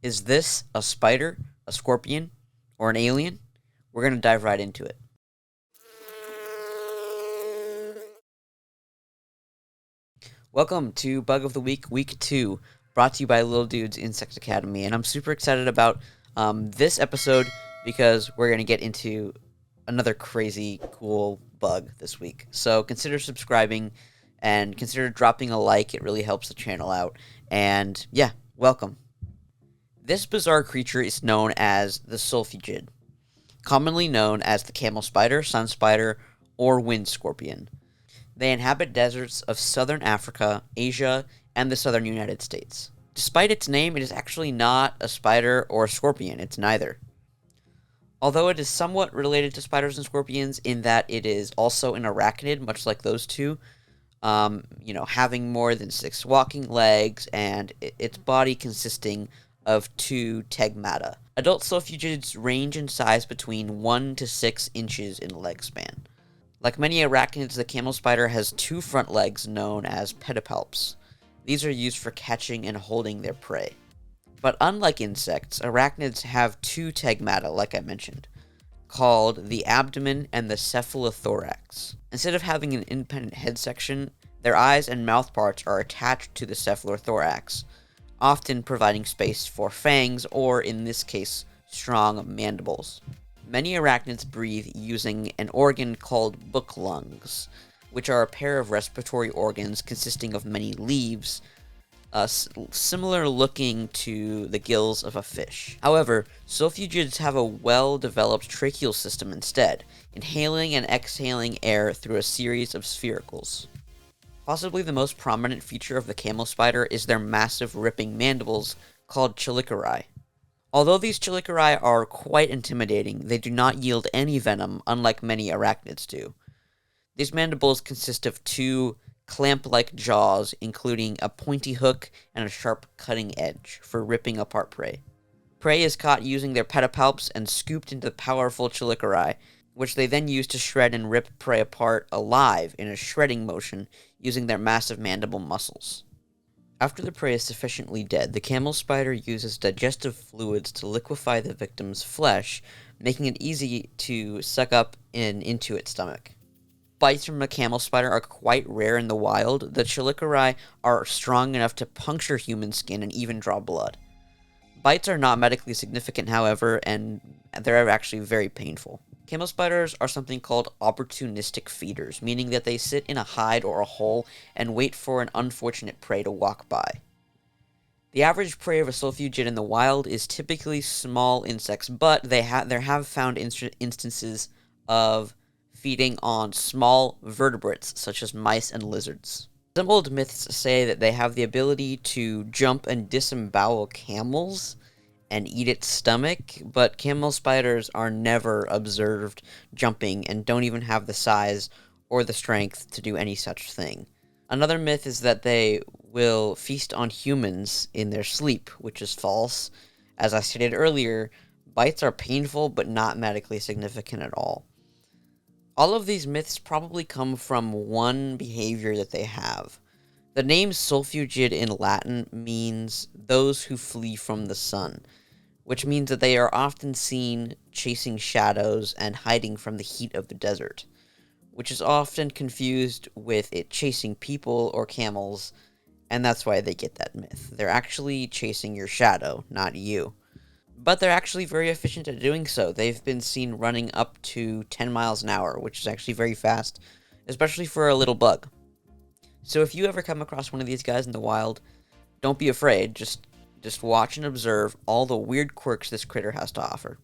Is this a spider, a scorpion, or an alien? We're going to dive right into it. Welcome to Bug of the Week, Week 2, brought to you by Lil Dudes Insect Academy. And I'm super excited about this episode because we're going to get into another crazy, cool bug this week. So consider subscribing and consider dropping a like. It really helps the channel out. And yeah, welcome. This bizarre creature is known as the sulfugid, commonly known as the camel spider, sun spider, or wind scorpion. They inhabit deserts of southern Africa, Asia, and the southern United States. Despite its name, it is actually not a spider or a scorpion. It's neither. Although it is somewhat related to spiders and scorpions in that it is also an arachnid, much like those two, having more than 6 walking legs and its body consisting of 2 tegmata. Adult sulfugids range in size between 1 to 6 inches in leg span. Like many arachnids, the camel spider has 2 front legs known as pedipalps. These are used for catching and holding their prey. But unlike insects, arachnids have 2 tegmata, like I mentioned, called the abdomen and the cephalothorax. Instead of having an independent head section, their eyes and mouth parts are attached to the cephalothorax, often providing space for fangs or, in this case, strong mandibles. Many arachnids breathe using an organ called book lungs, which are a pair of respiratory organs consisting of many leaves, similar looking to the gills of a fish. However, sulfugids have a well-developed tracheal system instead, inhaling and exhaling air through a series of sphericals. Possibly the most prominent feature of the camel spider is their massive ripping mandibles called chelicerae. Although these chelicerae are quite intimidating, they do not yield any venom, unlike many arachnids do. These mandibles consist of 2 clamp-like jaws, including a pointy hook and a sharp cutting edge for ripping apart prey. Prey is caught using their pedipalps and scooped into the powerful chelicerae, which they then use to shred and rip prey apart alive in a shredding motion using their massive mandible muscles. After the prey is sufficiently dead, the camel spider uses digestive fluids to liquefy the victim's flesh, making it easy to suck up and into its stomach. Bites from a camel spider are quite rare in the wild. The chelicerae are strong enough to puncture human skin and even draw blood. Bites are not medically significant, however, and they're actually very painful. Camel spiders are something called opportunistic feeders, meaning that they sit in a hide or a hole and wait for an unfortunate prey to walk by. The average prey of a sulfugid in the wild is typically small insects, but there have found instances of feeding on small vertebrates, such as mice and lizards. Some old myths say that they have the ability to jump and disembowel camels and eat its stomach, but camel spiders are never observed jumping and don't even have the size or the strength to do any such thing. Another myth is that they will feast on humans in their sleep, which is false. As I stated earlier, bites are painful but not medically significant at all. All of these myths probably come from one behavior that they have. The name sulfugid in Latin means those who flee from the sun, which means that they are often seen chasing shadows and hiding from the heat of the desert, which is often confused with it chasing people or camels, and that's why they get that myth. They're actually chasing your shadow, not you. But they're actually very efficient at doing so. They've been seen running up to 10 miles an hour, which is actually very fast, especially for a little bug. So if you ever come across one of these guys in the wild, don't be afraid. Just watch and observe all the weird quirks this critter has to offer.